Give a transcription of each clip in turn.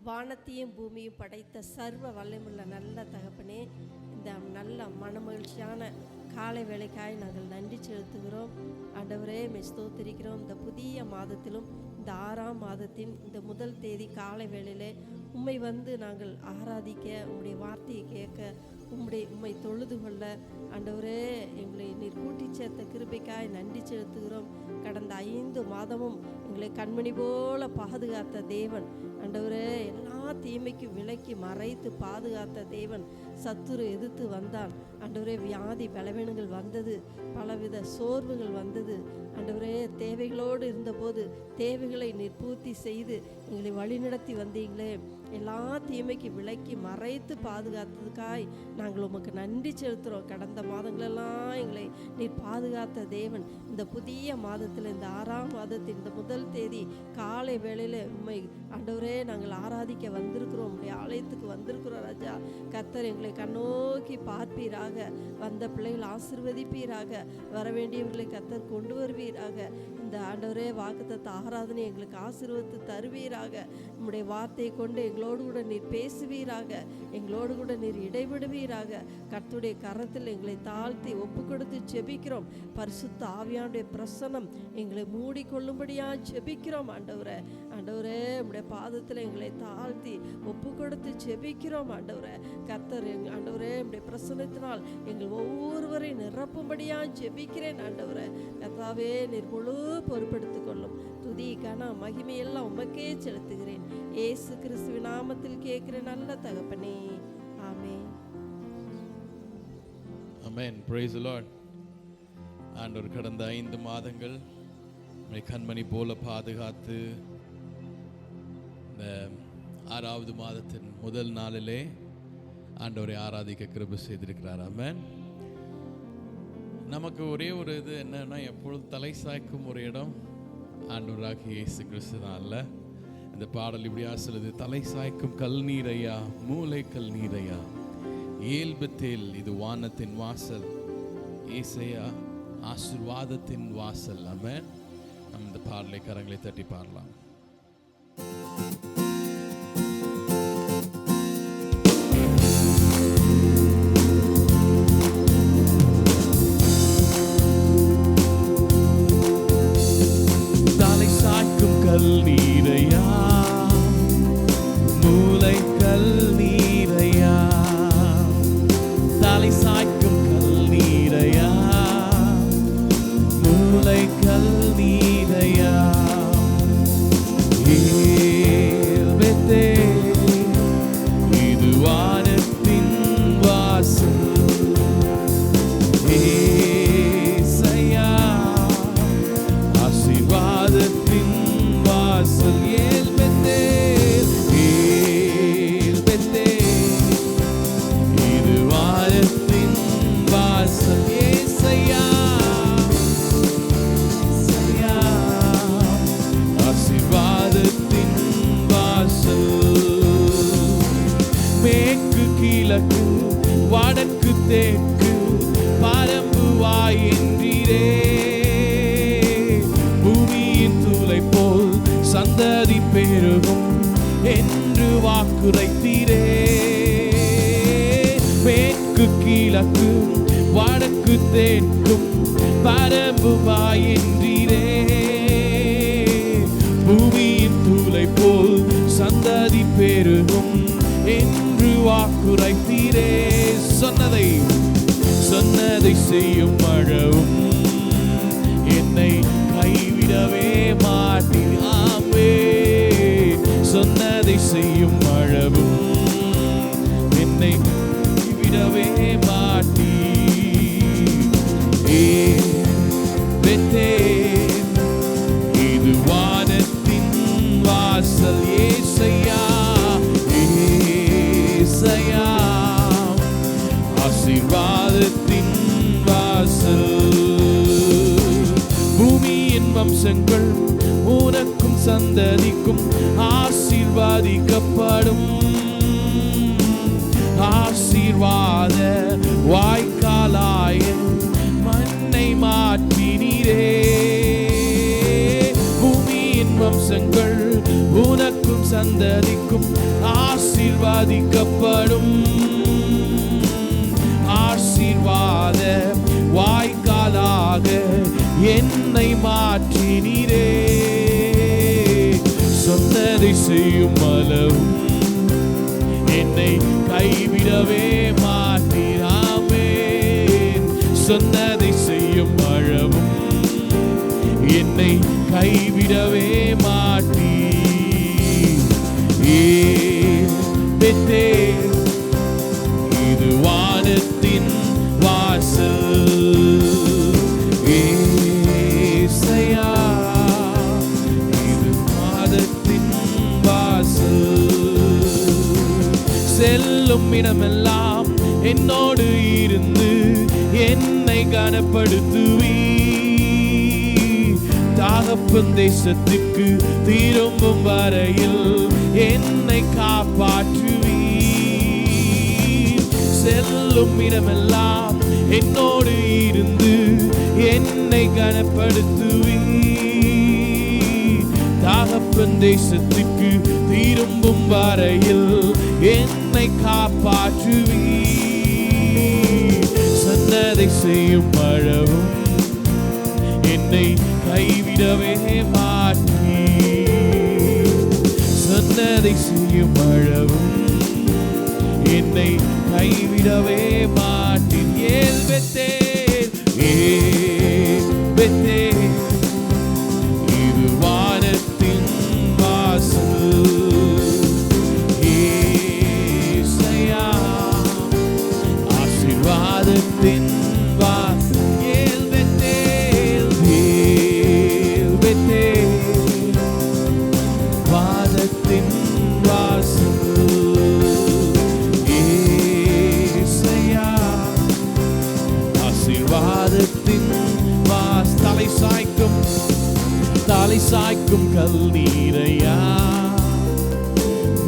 வானத்தையும் பூமியும் படைத்த சர்வ வல்லமையுள்ள நல்ல தகப்பனே, இந்த நல்ல மனமகிழ்ச்சியான காலை வேளைக்காய் நாங்கள் நன்றி செலுத்துகிறோம். ஆண்டவரே, ஸ்தோத்திரிக்கிறோம். இந்த புதிய மாதத்திலும் இந்த 6ஆம் மாதத்தின் இந்த முதல் தேதி காலை வேளையிலே உம்மை வந்து நாங்கள் ஆராதிக்க, உம்முடைய வார்த்தையை கேட்க, உம்மை தொழுது கொள்ள ஆண்டவரே எங்களை நீர் கூட்டி சேர்த்த கிருபைக்காய் நன்றி செலுத்துகிறோம். கடந்த 5 மாதமும் எங்களை கண்மணி போல பாதுகாத்த தேவன் ஆண்டவரே, எல்லா தீமைக்கும் விலக்கி மறைத்து பாதுகாத்த தேவன். சத்துரு எதிர்த்து வந்தான் ஆண்டவரே, வியாதி பலவீனங்கள் வந்தது, பலவித சோர்வுகள் வந்தது ஆண்டவரே. தேவைகளோடு இருந்தபோது தேவைகளை நீர் பூர்த்தி செய்து எங்களை வழிநடத்தி வந்தீங்களே. எல்லா தீமைக்கு விலக்கி மறைத்து பாதுகாத்ததுக்காய் நாங்கள் உமக்கு நன்றி செலுத்துகிறோம். கடந்த மாதங்களெல்லாம் எங்களை நீர் பாதுகாத்த தேவன். இந்த புதிய மாதத்தில் இந்த 6ஆம் மாதத்தின் இந்த முதல் தேதி காலை வேளையில் உண்மை ஆண்டவரே நாங்கள் ஆராதிக்க வந்திருக்கிறோம். உங்களுடைய ஆலயத்துக்கு வந்திருக்கிறோம் ராஜா. கர்த்தர் எங்களை கண்ணோக்கி பார்ப்பீராக, வந்த பிள்ளைகள் ஆசீர்வதிப்பீராக, வரவேண்டியவர்களை கர்த்தர் கொண்டு வருவீராக. இந்த ஆண்டவரே வாக்குத்தத்த ஆராதனை எங்களுக்கு ஆசீர்வதித்து தருவீராக. நம்முடைய வார்த்தையை கொண்டு எங்களோடு கூட நீர் பேசுவீராக, எங்களோடு கூட நீர் இடைவிடுவீராக. கர்த்தருடைய கரத்தில் எங்களை தாழ்த்தி ஒப்பு கொடுத்து ஜெபிக்கிறோம். பரிசுத்த ஆவியானுடைய பிரசன்னம் எங்களை மூடிக்கொள்ளும்படியா ஜெபிக்கிறோம். ஆண்டவரே ஆண்டவரே நம்முடைய பாதத்தில் எங்களை தாழ்த்தி ஒப்பு கொடுத்து ஜெபிக்கிறோம். ஆண்டவரே கர்த்தர் ஆண்டவரே நம்முடைய பிரசன்னத்தினால் எங்கள் ஒவ்வொருவரை நிரப்பும்படியா ஜெபிக்கிறேன். ஆண்டவரே கர்த்தாவே நீர் முழு பொறுப்பெடுத்துக் கொள்ளும். துதி கன மகிமையெல்லாம் உமக்கே செலுத்துகிறேன். இயேசு கிறிஸ்துவின் நாமத்தில் கேட்கிற நல்ல தகப்பனே, ஆமென். ஆமென். Praise the Lord. ஆண்டவர் கடந்த 5 மாதங்கள் நம்மை கண்மணி போல பாதுகாத்து இந்த 6வது மாதத்தின் முதல் நாளிலே ஆண்டவரை ஆராதிக்க கிருபை செய்திருக்கிறார். ஆமென். நமக்கு ஒரே ஒரு இது என்னன்னா, எப்பொழுதும் தலை சாய்க்கும் ஒரு இடம் ஆண்டவராகிய இயேசு கிறிஸ்து தான். அல்ல, இந்த பாடல் இப்படியா சொல்லுது: தலை சாய்க்கும் கல் நீரையா, மூளை கல் நீரையா, ஏல்பத்தேல் இது வானத்தின் வாசல், ஏசையா ஆசீர்வாதத்தின் வாசல். ஆமென். நம்ம இந்த பாடலை கரங்களை தட்டி பாடலாம். கல் நீரையா, மூளை கல் நீரையா, தலை சாய்க்கும் கல் நீரையா, மூளை கல் நீரையா, இது வானத்தின் வாசல், ஏசையா ஆசீர்வாதத்தின் வாசல், இது வானத்தின் வாசல், ஏசையா ஆசீர்வாதத்தின் வாசல். மேற்கு கிழக்கு வடக்கு தெற்கு பரம்புவாய் என்றீரே, பூமியின் தூளை போல் சந்ததி பெருகும் என்று வாக்குரைத்தீரே. மேற்கு கிழக்கு வடக்கு தெற்கும் பரம்புவாய் என்றீரே, பூமியின் தூளை போல் சந்ததி பெருகும் என்று வாக்குரைத்தீரே. சொன்னதை செய்யும் மழவும் என்னை கைவிடவே மாட்டீர். ஆமென். சொன்னதை செய்யும் மழவும் என்னை கைவிடவே மாட்டீர். இது வானத்தின் வாசல், ஏசையா ஆசீர்வாதத்தின் வாசல். பூமியின் வம்சங்கள் உனக்கும் சந்ததிக்கும் ஆசீர்வாதிக்கப்படும். ஆசீர்வாத வாய்க்காலாய மண்ணை மாற்றினீரே. பூமியின் வம்சங்கள் உனக்கும் சந்ததிக்கும் ஆசீர்வதிக்கப்படும் ஆசீர்வாத வாய்க்காலாக என்னை மாற்றினீரே. சொன்னதை செய்யும் அளவும் என்னை கைவிடவே மாட்டீராமே. சொன்னதை செய்யும் அளவும் என்னை கைவிடவே மாட்டீர். பெத்தேல் இது வானத்தின் வாசல். ஏசையா இது வானத்தின் வாசல். செல்லும் இடமெல்லாம் என்னோடு இருந்து என்னை கனப்படுத்துவீ. தகப்பன் தேசத்துக்கு திரும்பும் வரையில் என்னை காப்பாற்றுவீ. செல்லும் இடமெல்லாம் என்னோடு இருந்து என்னை கனப்படுத்துவீ. தகப்பன் தேசத்துக்கு திரும்பும் வரையில் என்னை காப்பாற்றுவீ. சொன்னதை செய்யும் அளவும் என்னை கைவிடவே மாட்டீர். சொன்னதை செய்யும் அளவும் என்னை கைவிடவே மாட்டீர். ஏல் பெத்தேல் இது வானத்தின் வாசல். ஏசையா ஆசீர்வாதத்தின் வாசல். ஏல் பெத்தேல் வானத்தின் வாசல். ஏசையா ஆசீர்வாதத்தின் வாசல். தலை சாய்க்கும் கல் நீரையா,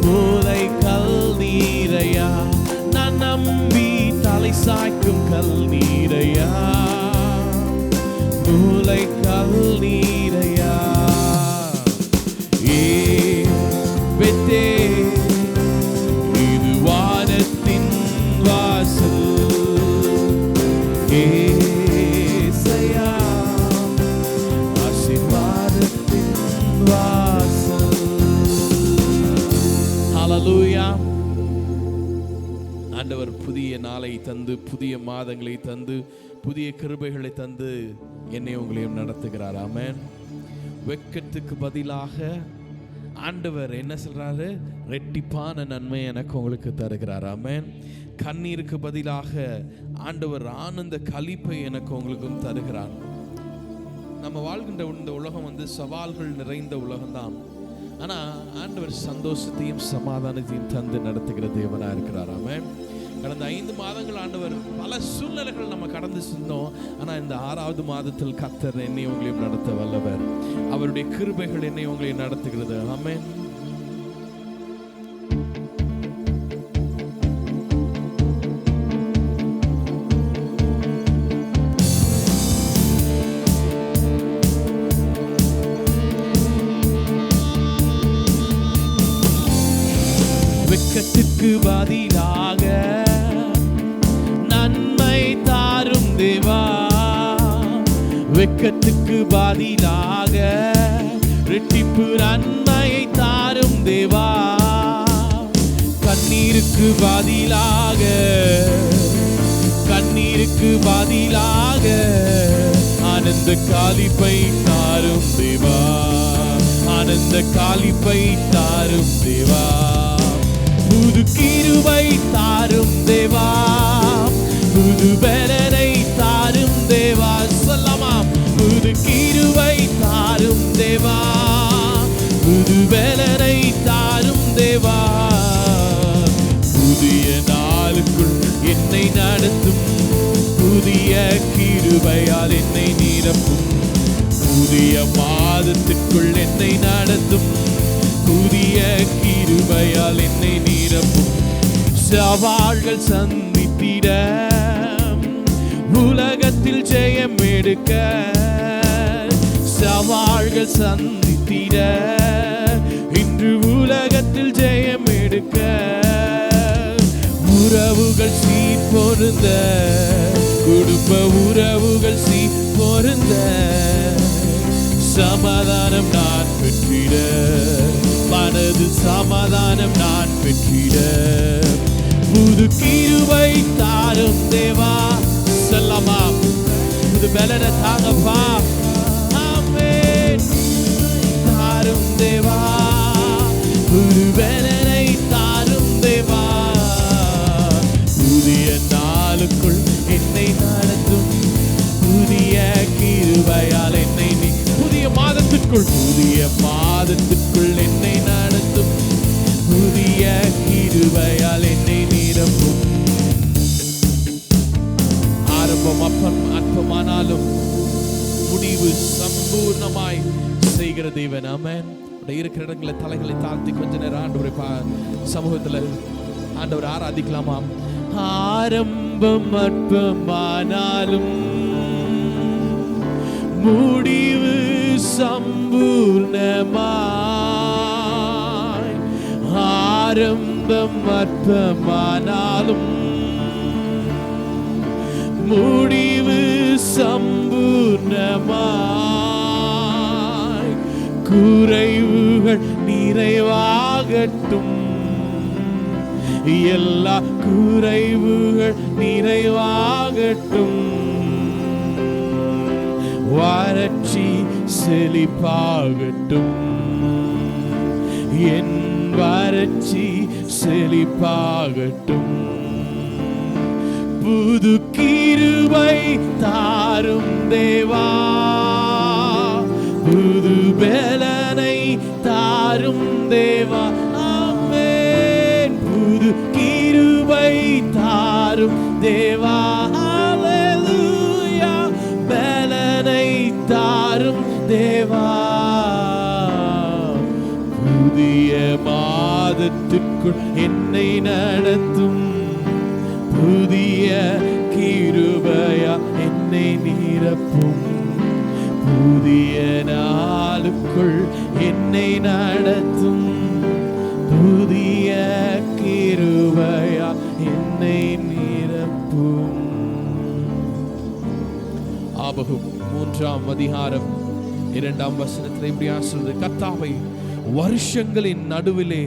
மூளை கல் நீரையா, நான் நம்பி தலை சாய்க்கும் கல் நீரையா, மூளை கல் நீரையா. இது வானத்தின் வாசல். ஏசையா ஆசீர்வாதத்தின் வாசல். ஹல்லேலூயா. ஆண்டவர் புதிய நாளை தந்து, புதிய மாதங்களை தந்து, புதிய கிருபைகளை தந்து என்னை உங்களையும் நடத்துகிறார். ஆமென். வெட்கத்துக்கு பதிலாக ஆண்டவர் என்ன சொல்றாரு? ரெட்டிப்பான நன்மை எனக்கு உங்களுக்கு தருகிறார். ஆமென். கண்ணீருக்கு பதிலாக ஆண்டவர் ஆனந்த களிப்பை எனக்கு உங்களுக்கும் தருகிறார். நம்ம வாழ்கின்ற இந்த உலகம் சவால்கள் நிறைந்த உலகம்தான். ஆனா ஆண்டவர் சந்தோஷத்தையும் சமாதானத்தையும் தந்து நடத்துகிற தேவனா இருக்கிறார். ஆமென். கடந்த 5 மாதங்கள் ஆண்டவர் பல சூழ்நிலைகள் நம்ம கடந்து சென்றோம். ஆனா இந்த 6வது மாதத்தில் கர்த்தர் என்னை உங்களையும் நடத்த வல்லவர். அவருடைய கிருபைகள் என்னை உங்களையும் நடத்துகிறது. ஆமென். வெட்கத்துக்கு பதிலாக நன்மை தாரும் தேவா, வெட்கத்துக்கு பதிலாக ரெட்டிப்பு நன்மையை தாரும் தேவா. கண்ணீருக்கு பதிலாக ஆனந்த களிப்பை தாரும் தேவா, ஆனந்த களிப்பை தாரும் தேவா. புது கிருபை தாரும் தேவா, புது பலனை தாரும் தேவா. சொல்லலாம். புது கிருபை தாரும் தேவா, புது பலனை தாரும் தேவா. புதிய நாளுக்குள் என்னை நடத்தும், புதிய கிருபையால் என்னை நிரப்பும். புதிய மாதத்திற்குள் என்னை நடத்தும், புதிய கிருபையால் என்னை நிரப்பும். சவால்கள் சந்தித்திட, உலகத்தில் ஜெயம் எடுக்க. சவால்கள் சந்தித்திட, இன்று உலகத்தில் ஜெயம் எடுக்க. பொருந்த, குடும்ப உறவுகள் பொருந்த, சமாதானம் நான் பெற்றிட, மனது சமாதானம் நான் பெற்றிட, புது கிருபை தாரும் தேவா. சொல்லமா, புது பலனை தாங்கப்பா. ஆமென். தாரும் தேவா, புது பலனை தாரும் தேவா. புதிய நாளுக்குள் என்னை நடத்தும், புதிய கிருபையால் என்னை நீ, புதிய மாதத்திற்குள் என்னை நடத்தும், புதிய கிருபையால் என்னை நிரப்பும். ஆரம்பம் அற்பமானாலும் முடிவு சம்பூர்ணமாய் செய்கிற தேவன். ஆமென். இருக்கிற இடங்களை தலைகளை தாழ்த்தி கொஞ்ச நேரம் ஆண்டவரை சமூகத்துல ஆண்டவர் ஆராதிக்கலாமா? ஆரம்பம் அற்பமானாலும் முடிவு சம்பூர்ணமாய், ஆரம்பம் அற்பமானாலும் முடிவு சம்பூர்ணமாய், குறைவுகள் நிறைவாகட்டும், எல்லா குறைவுகள் நிறைவாகட்டும், வறட்சி செழிப்பாகட்டும், என் வறட்சி செழிப்பாகட்டும், புது கிருபை தாரும் தேவா, புது பலனை தாரும் தேவா. ஆமென். புது கிருபை தாரும் தேவா. ஹல்லேலூயா. பலனை தாரும் தேவா. புதிய மாதத்திற்குள் என்னை நடத்தும், புதிய கிருபையா என்னை நிரப்பும், புதிய நாளுக்குள் என்னை நடத்தும், புதிய கிருபையா என்னை நிரப்பும். ஆபகும் 3ஆம் அதிகாரம் 2ஆம் வசனத்தில் இப்படியா சொல்றது, கர்த்தாவே வருஷங்களின் நடுவிலே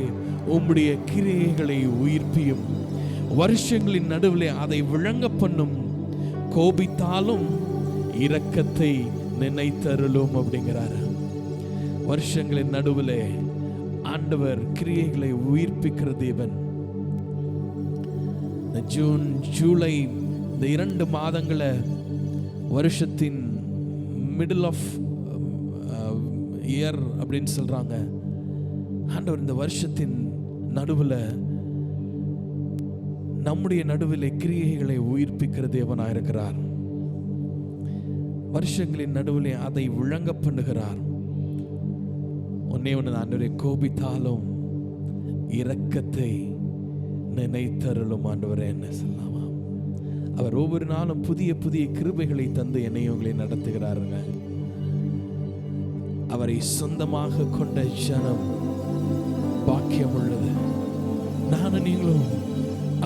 உம்முடைய கிரியைகளை உயிர்ப்பியும், வருஷங்களின் நடுவிலே அதை விளங்க பண்ணும், கோபித்தாலும் இரக்கத்தை நினைத்தருளும் அப்படிங்கிறாரு. வருஷங்களின் நடுவிலே ஆண்டவர் கிரியைகளை உயிர்ப்பிக்கிற தேவன். ஜூன் ஜூலை இந்த 2 மாதங்களை வருஷத்தின் மிடில் ஆஃப் இயர் அப்படின்னு சொல்றாங்க. ஆண்டவர் இந்த வருஷத்தின் நடுவில் நம்முடைய நடுவில் கிரியைகளை உயிர்ப்பிக்கிற தேவனாக இருக்கிறார். வருஷங்களின் நடுவில் அதை விளங்க பண்ணுகிறார். ஒன்னே ஒன்று, ஆண்டவரை கோபித்தாலும் இரக்கத்தை நினைத்தருளும் ஆண்டவரே என்ன சொல்லலாமா? அவர் ஒவ்வொரு நாளும் புதிய புதிய கிருபைகளை தந்து என்னையும் உங்களை நடத்துகிறாருங்க. அவரை சொந்தமாக கொண்ட ஜனம் பாக்கியம் உள்ளது. நானும் நீங்களும்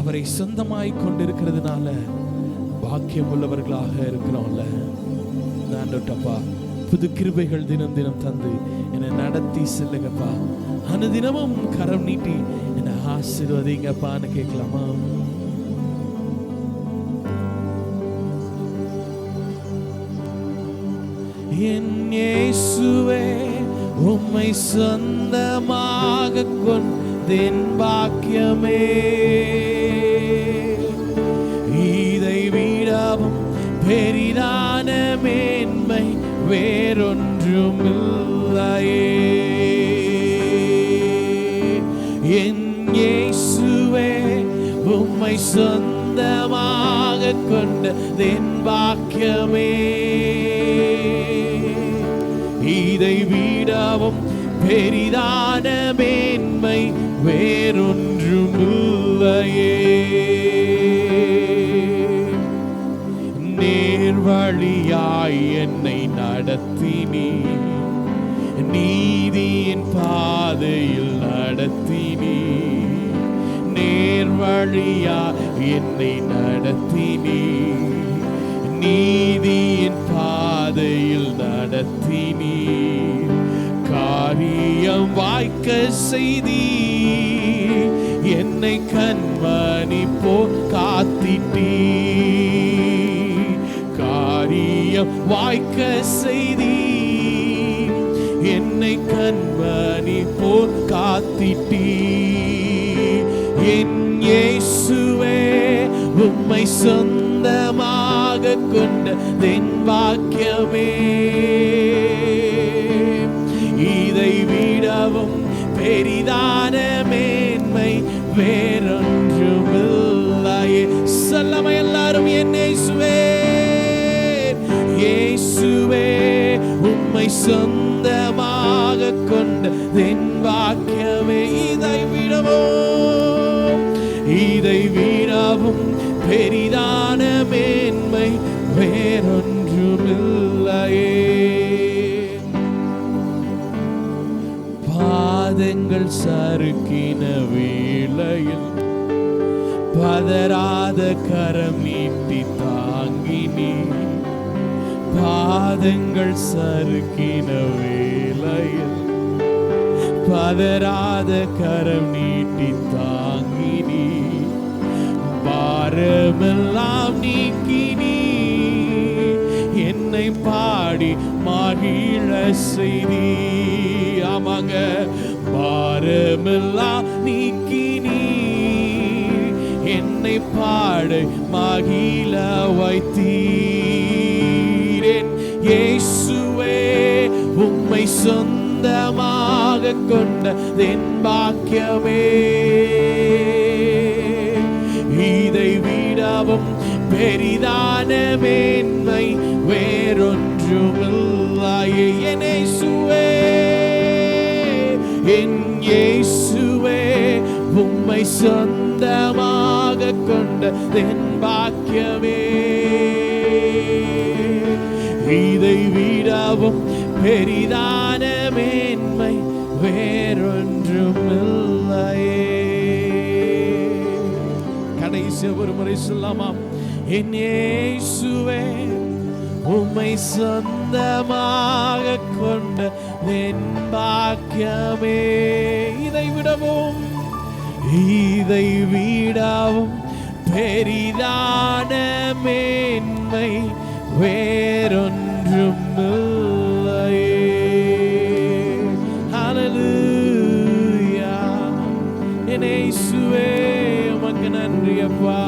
அவரை சொந்தமாய் கொண்டிருக்கிறதுனால பாக்கியம் உள்ளவர்களாக இருக்கிறோம்ல. ஆண்டவரப்பா, புது கிருபைகள் தினம் தினம் தந்து என்னை நடத்தி செல்லுங்கப்பா. அனுதினமும் கரம் நீட்டி என்னை ஆசீர்வதிங்கப்பான்னு கேட்கலாமா? என் இயேசுவே, உம்மை சொந்தமாக கொண்டேன் பாக்கியமே, இதை விடவும் பெரிதான மேன்மை வேறொன்றுமில்லையே. என் இயேசுவே, உம்மை சொந்தமாக கொண்டேன் பாக்கியமே, இதை விடவும் பெரிதான மேன்மை வேறொன்றுமில்லையே. நேர்வழியாய் என்னை நடத்தினீ, நீதியின் பாதையில் நடத்தினீ, நேர்வழி வழியா என்னை நடத்தினீர், நீதியின் பாதையில் நடத்தினீர், காரியம் வாய்க்க செய்தீர், என்னை கண்மணி போல் காத்திட்டீர், காரியம் வாய்க்க செய்தீர், என்னை கண்மணி போல் காத்திட்டீர். என் இயேசுவே உம்மை சொந்தமாக கொண்ட தென் வாக்கியமே, இதை விடவும் பெரிதான மேன்மை வேறொன்றுமில்லையே. சொல்லமை எல்லாரும் என் இயேசுவே, இயேசுவே உம்மை சொந்தமாக கொண்ட தென் வாக்கியமே, இதை விடவும் பெரிதான மேன்மை வேறொன்றுமில்லையே. பாதங்கள் சறுக்கின வேளையில் பதறாத கரம் நீட்டி தாங்கினீர், பாதங்கள் சறுக்கின வேளையில் பதறாத கரம் நீட்டி தாங்கினீர், பாரமெல்லாம் நீக்கினீர், என்னை பாடி மகிழ செய்தீர். ஆமாங்க, பாரமெல்லாம் நீக்கினீர், என்னை பாட மகிழ வைத்தீர். இயேசுவே உம்மை சொந்தமாக கொண்ட தென் பாக்கியமே, இதை விடவும் பெரிதான மேன்மை வேறொன்றுமில்லையே. என் இயேசுவே, என் இயேசுவே உம்மை சொந்தமாக கொண்ட தென் பாக்கியமே, இதை விடவும் பெரிதான மேன்மை வேறொன்றுமில்லையே. கடைசி ஒரு முறை சொல்லாமா? என் இயேசுவே உம்மை சொந்தமாக கொண்ட என் பாக்கியமே, இதை விடவும் பெரிதான மேன்மை வேறொன்றுமில்லையே. ஹல்லேலூயா. என் இயேசுவே உமக்கு நன்றி அப்பா.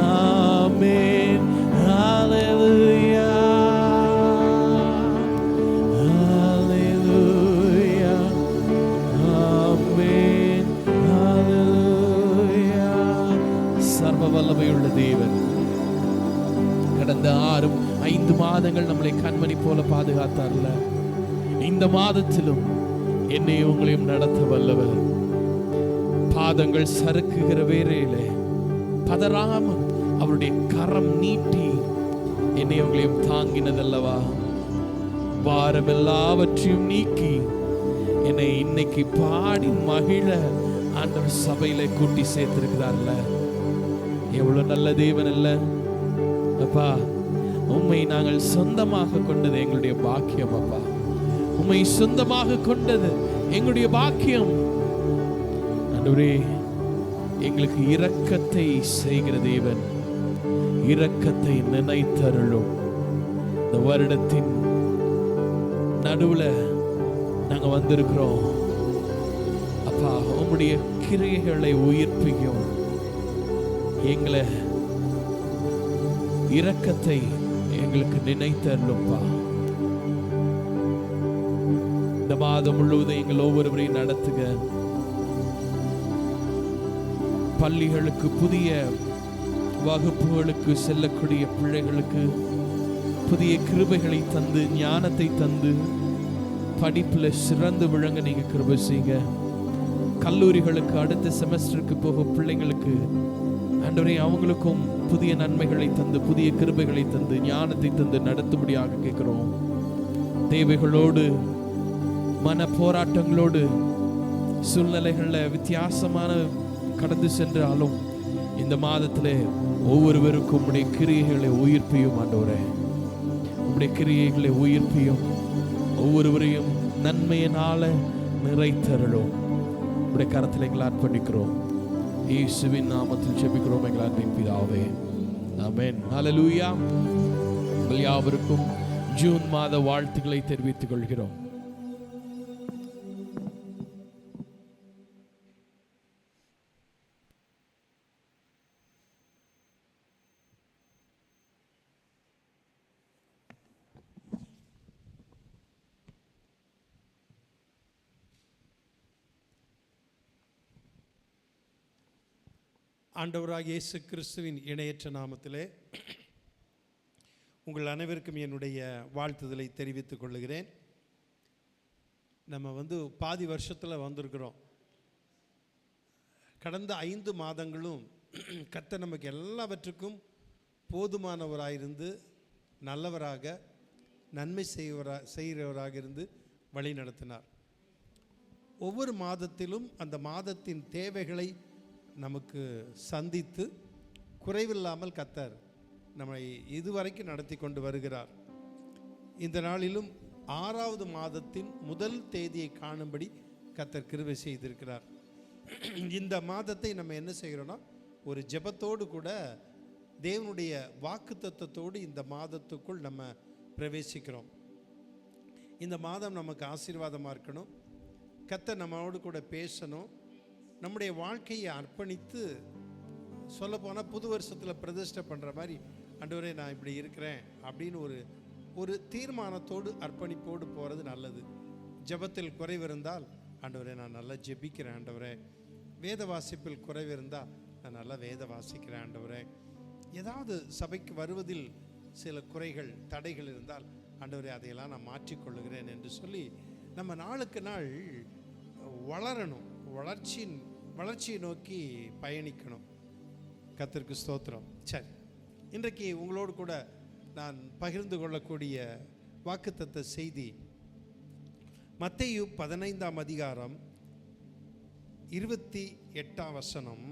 ஆமென். ஹல்லேலூயா. ஹல்லேலூயா. ஆமென். ஹல்லேலூயா. சர்வ வல்லமையுள்ள தேவன் கடந்த 6-5 மாதங்கள் நம்மளை கண்மணி போல பாதுகாத்தார்ல, இந்த மாதத்திலும் என்னை உங்களையும் நடத்த வல்லவர். பாதங்கள் சறுக்குகிற வேளையிலே பதறாமல் அவருடைய கரம் நீட்டி என்னை உங்களையும் தாங்கினதல்லவா. பாரம் எல்லாவற்றையும் நீக்கி என்னை இன்னைக்கு பாடி மகிழ ஆண்டவர் சபையில கூட்டி சேர்த்திருக்கிறார்ல. எவ்வளவு நல்ல தேவன் அல்ல அப்பா. உம்மை நாங்கள் சொந்தமாக கொண்டது எங்களுடைய பாக்கியம் அப்பா. உம்மை சொந்தமாக கொண்டது எங்களுடைய பாக்கியம். ஆண்டவரே, எங்களுக்கு இரக்கத்தை செய்கிற தேவன், இரக்கத்தை நினைத்தருளும். இந்த வருடத்தின் நடுவுல நாங்க வந்திருக்கிறோம் அப்பா. உம்முடைய கிரியைகளை உயிர்ப்பிக்கும். எங்களை இரக்கத்தை எங்களுக்கு நினைத்தருளும்பா. இந்த மாதம் முழுவதும் எங்கள் ஒவ்வொருவரையும் நடத்துக. பள்ளிகளுக்கு, புதிய வகுப்புகளுக்கு செல்லக்கூடிய பிள்ளைகளுக்கு புதிய கிருபைகளை தந்து, ஞானத்தை தந்து, படிப்புல சிறந்து விளங்க நீங்க கிருபை செய்யுங்க. கல்லூரிகளுக்கு, அடுத்த செமஸ்டருக்கு போகும் பிள்ளைங்களுக்கு ஆண்டவரே, அவங்களுக்கும் புதிய நன்மைகளை தந்து, புதிய கிருபைகளை தந்து, ஞானத்தை தந்து நடத்தும்படியாக கேட்கிறோம். தேவைகளோடு, மன போராட்டங்களோடு, சூழ்நிலைகளில் வித்தியாசமான கடந்து சென்றாலும் இந்த மாதத்திலே ஒவ்வொருவருக்கும் உம்முடைய கிரியைகளை உயிர்ப்பியும் ஆண்டவரே. உம்முடைய கிரியைகளை உயிர்ப்பியும் ஒவ்வொருவரையும் நன்மையினால நிறைத்தருளும். உடைய கரத்தில் எங்களை அர்ப்பணிக்கிறோம். இயேசுவின் நாமத்தில் ஜெபிக்கிறோம் எங்கள் அன்பின் பிதாவே. ஆமென். ஹல்லேலூயா. உங்கள் யாவருக்கும் ஜூன் மாத வாழ்த்துக்களை தெரிவித்துக் கொள்கிறோம். ஆண்டவராகிய இயேசு கிறிஸ்துவின் இணையற்ற நாமத்திலே உங்கள் அனைவருக்கும் என்னுடைய வாழ்த்துதலை தெரிவித்துக் கொள்ளுகிறேன். நம்ம பாதி வருஷத்தில் வந்திருக்கிறோம். கடந்த 5 மாதங்களும் கர்த்தர் நமக்கு எல்லாவற்றுக்கும் போதுமானவராயிருந்து நல்லவராக நன்மை செய்கிறவராக இருந்து வழி நடத்தினார். ஒவ்வொரு மாதத்திலும் அந்த மாதத்தின் தேவைகளை நமக்கு சந்தித்து குறைவில்லாமல் கர்த்தர் நம்மை இதுவரைக்கும் நடத்தி கொண்டு வருகிறார். இந்த நாளிலும் 6வது மாதத்தின் முதல் தேதியை காணும்படி கர்த்தர் கிருபை செய்திருக்கிறார். இந்த மாதத்தை நம்ம என்ன செய்கிறோன்னா, ஒரு ஜெபத்தோடு கூட தேவனுடைய வாக்குத்தத்தத்தோடு இந்த மாதத்துக்குள் நம்ம பிரவேசிக்கிறோம். இந்த மாதம் நமக்கு ஆசீர்வாதமாக இருக்கணும். கர்த்தர் நம்மளோடு கூட பேசணும். நம்முடைய வாழ்க்கையை அர்ப்பணித்து சொல்லப்போனால் புது வருஷத்தில் பிரதிஷ்டை பண்ணுற மாதிரி, ஆண்டவரே நான் இப்படி இருக்கிறேன் அப்படின்னு ஒரு தீர்மானத்தோடு அர்ப்பணிப்போடு போகிறது நல்லது. ஜெபத்தில் குறைவு இருந்தால், ஆண்டவரே நான் நல்லா ஜெபிக்கிறேன் ஆண்டவரே. வேத வாசிப்பில் குறைவு இருந்தால், நான் நல்லா வேத வாசிக்கிறேன் ஆண்டவரே. ஏதாவது சபைக்கு வருவதில் சில குறைகள் தடைகள் இருந்தால், ஆண்டவரே அதையெல்லாம் நான் மாற்றிக்கொள்ளுகிறேன் என்று சொல்லி நம்ம நாளுக்கு நாள் வளரணும். வளர்ச்சியை நோக்கி பயணிக்கணும். கர்த்தருக்கு ஸ்தோத்திரம். சரி, இன்றைக்கு உங்களோடு கூட நான் பகிர்ந்து கொள்ளக்கூடிய வாக்குத்தத்த செய்தி மத்தேயு 15ஆம் அதிகாரம் 28ஆம் வசனம்.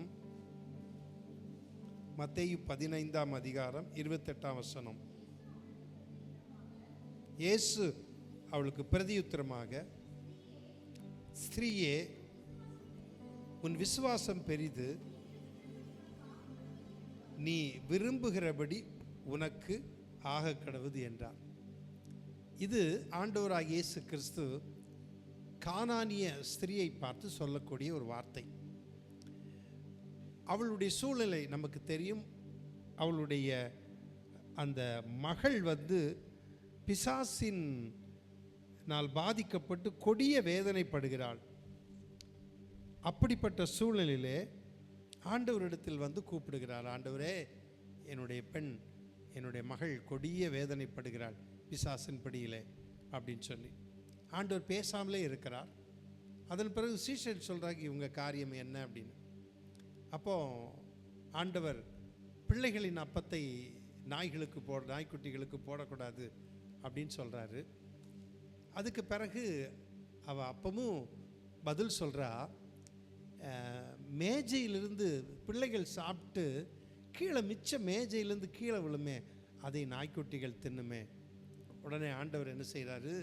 மத்தேயு 15ஆம் அதிகாரம் 28ஆம் வசனம். இயேசு அவளுக்கு பிரதியுத்தரமாக, ஸ்திரீயே, உன் விசுவாசம் பெரிது, நீ விரும்புகிறபடி உனக்கு ஆக கடவுது என்றார். இது ஆண்டவராகிய இயேசு கிறிஸ்து கானானிய ஸ்திரியை பார்த்து சொல்லக்கூடிய ஒரு வார்த்தை. அவளுடைய சூழ்நிலை நமக்கு தெரியும். அவளுடைய அந்த மகள் பிசாசின் பாதிக்கப்பட்டு கொடிய வேதனைப்படுகிறாள். அப்படிப்பட்ட சூழ்நிலையிலே ஆண்டவரிடத்தில் கூப்பிடுகிறார், ஆண்டவரே, என்னுடைய மகள் கொடிய வேதனைப்படுகிறாள் பிசாசின் படியிலே அப்படின்னு சொல்லி. ஆண்டவர் பேசாமலே இருக்கிறார். அதன் பிறகு சீஷர் சொல்கிறாங்க, இவங்க காரியம் என்ன அப்படின்னு. அப்போது ஆண்டவர் பிள்ளைகளின் அப்பத்தை நாய்க்குட்டிகளுக்கு போடக்கூடாது அப்படின்னு சொல்கிறாரு. அதுக்கு பிறகு அவள் அப்பமும் பதில் சொல்கிறா, மேஜையிலிருந்து பிள்ளைகள் சாப்பிட்டு கீழே மிச்ச மேஜையிலேருந்து கீழே விழுமே, அதை நாய்க்குட்டிகள் தின்னுமே. உடனே ஆண்டவர் என்ன செய்கிறாரு,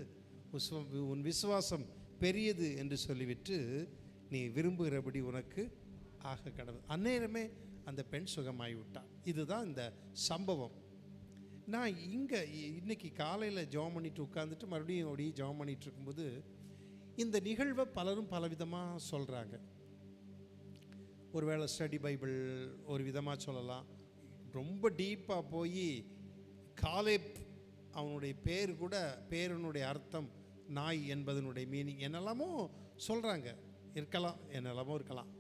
உன் விசுவாசம் பெரியது என்று சொல்லிவிட்டு நீ விரும்புகிறபடி உனக்கு ஆக கடவுள். அந்நேரமே அந்த பெண் சுகமாகி விட்டான். இதுதான் இந்த சம்பவம். நான் இன்னைக்கு காலையில் ஜெபம் பண்ணிட்டு உட்காந்துட்டு மறுபடியும் ஜெபம் பண்ணிட்டு இருக்கும்போது இந்த நிகழ்வை பலரும் பலவிதமாக சொல்கிறாங்க. ஒருவேளை ஸ்டடி பைபிள் ஒரு விதமாக சொல்லலாம். ரொம்ப டீப்பாக போய் காலேப் அவனுடைய பேருனுடைய அர்த்தம் நாய் என்பதனுடைய மீனிங் என்னெல்லாமோ சொல்கிறாங்க. என்னெல்லாமோ இருக்கலாம்.